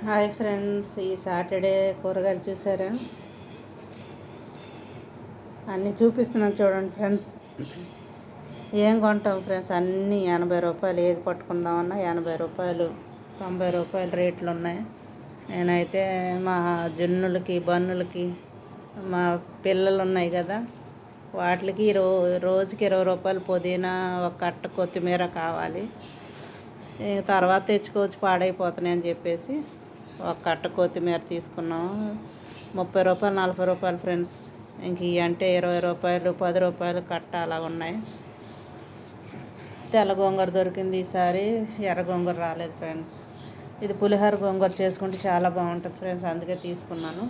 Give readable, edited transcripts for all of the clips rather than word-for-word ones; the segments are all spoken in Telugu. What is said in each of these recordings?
హాయ్ ఫ్రెండ్స్, ఈ సాటర్డే కూరగాయలు చూసారా? అన్నీ చూపిస్తున్నాను చూడండి ఫ్రెండ్స్. ఏం కొంటాం ఫ్రెండ్స్, అన్నీ 80 రూపాయలు. ఏది పట్టుకుందామన్నా 80 రూపాయలు, 90 రూపాయలు రేట్లు ఉన్నాయి. నేనైతే మా జున్నులకి బన్నులకి మా పిల్లలు ఉన్నాయి కదా, వాటికి రోజుకి 20 రూపాయలు పుదీనా, ఒక కట్ట కొత్తిమీర కావాలి. తర్వాత తెచ్చుకోవచ్చు, పాడైపోతున్నాయి అని చెప్పేసి ఒక కట్ట కొత్తిమీర తీసుకున్నాము. 30 రూపాయలు, 40 రూపాయలు ఫ్రెండ్స్. ఇంక ఇవి అంటే 20 రూపాయలు, 10 రూపాయలు కట్ట అలా ఉన్నాయి. తెల్ల గోంగూర దొరికింది ఈసారి, ఎర్ర గోంగూర రాలేదు ఫ్రెండ్స్. ఇది పులిహోర గోంగూర చేసుకుంటే చాలా బాగుంటుంది ఫ్రెండ్స్, అందుకే తీసుకున్నాను.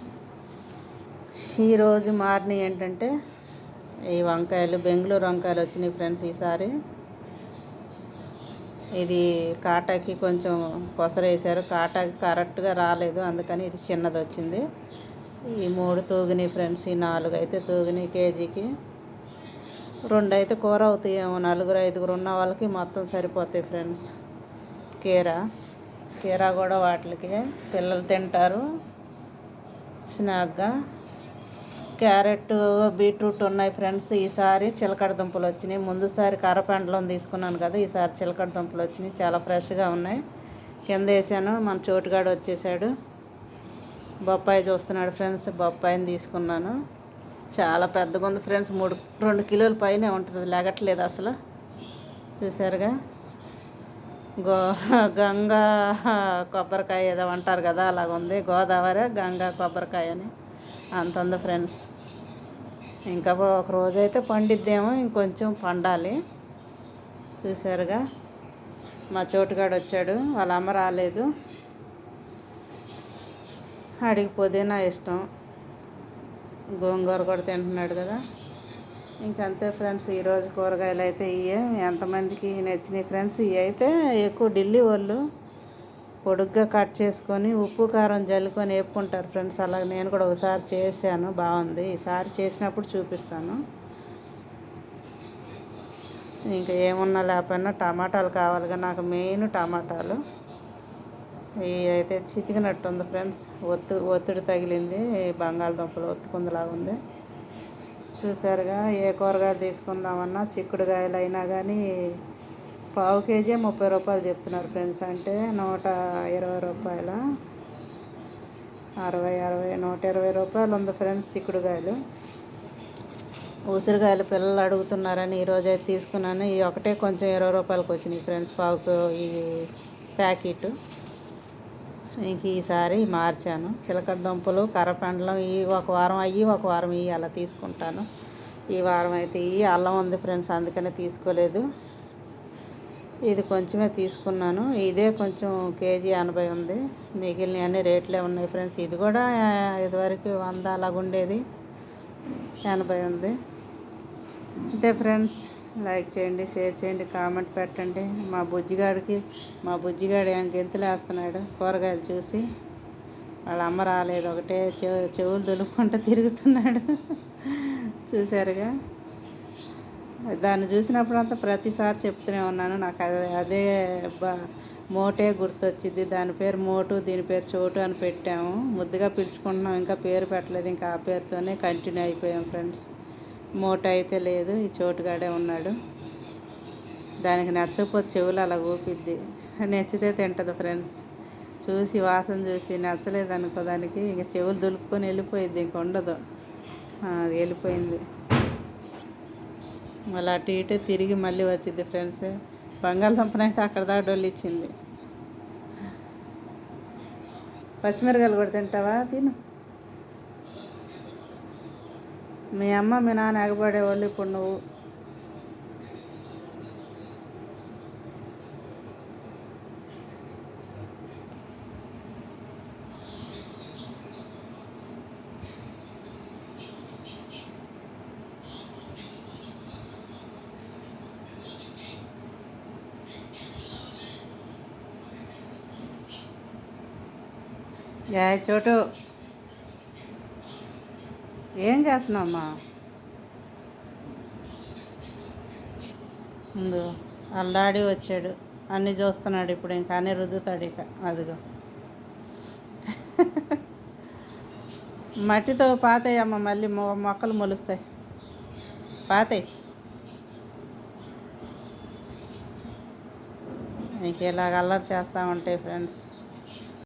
ఈరోజు మార్నింగ్ ఏంటంటే ఈ వంకాయలు, బెంగళూరు వంకాయలు వచ్చినాయి ఫ్రెండ్స్ ఈసారి. ఇది కాటాకి కొంచెం కొసరేసారు, కాటాకి కరెక్ట్గా రాలేదు, అందుకని ఇది చిన్నది వచ్చింది. ఈ 3 తూగినాయి ఫ్రెండ్స్, ఈ 4 అయితే తూగినాయి కేజీకి. 2 అయితే కూర అవుతాయేమో, 4-5 ఉన్న వాళ్ళకి మొత్తం సరిపోతాయి ఫ్రెండ్స్. కీరా కూడా వాటికి పిల్లలు తింటారు స్నాక్గా. క్యారెట్, బీట్రూట్ ఉన్నాయి ఫ్రెండ్స్. ఈసారి చిలకడ దుంపలు వచ్చినాయి. ముందుసారి కర్రపెండలం తీసుకున్నాను కదా, ఈసారి చిలకడ దుంపలు వచ్చినాయి, చాలా ఫ్రెష్గా ఉన్నాయి. కింద వేసాను, మన చోటుగాడు వచ్చేసాడు. బొప్పాయి చూస్తున్నాడు ఫ్రెండ్స్, బొప్పాయిని తీసుకున్నాను. చాలా పెద్దగా ఉంది ఫ్రెండ్స్, 2 కిలోల పైనే ఉంటుంది, లెగట్లేదు అసలు. చూసారుగా, గంగా కొబ్బరికాయ ఏదో అంటారు కదా, అలాగ ఉంది. గోదావరి గంగా కొబ్బరికాయ అని అంత ఉంది ఫ్రెండ్స్. ఇంకా ఒక రోజైతే పండిద్దేమో, ఇంకొంచెం పండాలి. చూసారుగా, మా చోటుగాడు వచ్చాడు, వాళ్ళ అమ్మ రాలేదు. అడిగి పుదీనా ఇష్టం, గోంగూర కూడా తింటున్నాడు కదా. ఇంకంతే ఫ్రెండ్స్, ఈరోజు కూరగాయలు అయితే ఇవే. ఎంతమందికి నచ్చినాయి ఫ్రెండ్స్. ఇవి అయితే ఎక్కువ ఢిల్లీ వాళ్ళు పొడుగ్గా కట్ చేసుకొని ఉప్పు కారం జల్లుకొని వేపుకుంటారు ఫ్రెండ్స్. అలాగే నేను కూడా ఒకసారి చేశాను, బాగుంది. ఈసారి చేసినప్పుడు చూపిస్తాను. ఇంకా ఏమున్నా లేకపోయినా టమాటాలు కావాలిగా, నాకు మెయిన్ టమాటాలు. ఇవి అయితే చితికినట్టు ఉంది ఫ్రెండ్స్, ఒత్తిడి తగిలింది, బంగాళదుంపలు ఒత్తుకుందిలాగా ఉంది. చూసారుగా, ఏ కూరగాయలు తీసుకుందామన్నా చిక్కుడుకాయలు అయినా కానీ పావు కేజీ 30 రూపాయలు చెప్తున్నారు ఫ్రెండ్స్. అంటే 120 రూపాయల, 60, 120 రూపాయలు ఉంది ఫ్రెండ్స్ చిక్కుడుకాయలు. ఉసిరికాయలు పిల్లలు అడుగుతున్నారని ఈరోజు అయితే తీసుకున్నాను. ఈ ఒకటే కొంచెం 20 రూపాయలకి వచ్చినాయి ఫ్రెండ్స్, పావుకు ఈ ప్యాకెట్. ఇంక ఈసారి మార్చాను. చిలకడ దుంపలు, కర్రపెండలం ఈ ఒక వారం అయ్యి ఒక వారం ఇవి అలా తీసుకుంటాను. ఈ వారం అయితే ఈ అల్లం ఉంది ఫ్రెండ్స్, అందుకనే తీసుకోలేదు. ఇది కొంచెమే తీసుకున్నాను. ఇదే కొంచెం కేజీ 80 ఉంది, మిగిలిన అన్ని రేట్లే ఉన్నాయి ఫ్రెండ్స్. ఇది కూడా ఇదివరకు 100 అలాగుండేది, 80 ఉంది. అంతే ఫ్రెండ్స్, లైక్ చేయండి, షేర్ చేయండి, కామెంట్ పెట్టండి. మా బుజ్జిగాడు ఏం గెంతులు వేస్తున్నాడు కూరగాయలు చూసి. వాళ్ళ అమ్మ రాలేదు, ఒకటే చెవులు దులుపుకుంటూ తిరుగుతున్నాడు. చూసారుగా, దాన్ని చూసినప్పుడంతా ప్రతిసారి చెప్తూనే ఉన్నాను, నాకు అదే మోటే గుర్తొచ్చింది. దాని పేరు మోటు, దీని పేరు చోటు అని పెట్టాము. ముద్దుగా పిలుచుకుంటున్నాం, ఇంకా పేరు పెట్టలేదు. ఇంకా ఆ పేరుతోనే కంటిన్యూ అయిపోయాం ఫ్రెండ్స్. మోట అయితే లేదు, ఈ చోటుగాడే ఉన్నాడు. దానికి నచ్చకపోతే చెవులు అలా ఊపిద్ది, నచ్చితే తింటుంది ఫ్రెండ్స్. చూసి వాసన చూసి నచ్చలేదు అనుకో దానికి, ఇంక చెవులు దులుపుకొని వెళ్ళిపోయిద్ది, ఇంక ఉండదు. వెళ్ళిపోయింది. మళ్ళీ అటు ఇటు తిరిగి మళ్ళీ వచ్చింది ఫ్రెండ్స్. బంగాళదుంపనైతే అక్కడ దాకా డొల్లిచ్చింది. పచ్చిమిరకాయలు కూడా తింటావా? తిను. మీ అమ్మ మీ నాన్న ఎగబడేవాళ్ళు, ఇప్పుడు నువ్వు. చోటు, ఏం చేస్తున్నావమ్మా? ముందు వాళ్ళ డాడీ వచ్చాడు, అన్నీ చూస్తున్నాడు ఇప్పుడు, ఇంకా అన్నీ రుద్దుతాడు ఇక. అదిగో మట్టితో పాతేయమ్మ, మళ్ళీ మొక్కలు మొలుస్తాయి. పాతేయి. ఇంక ఇలాగ అల్లరి చేస్తూ ఉంటాయి ఫ్రెండ్స్.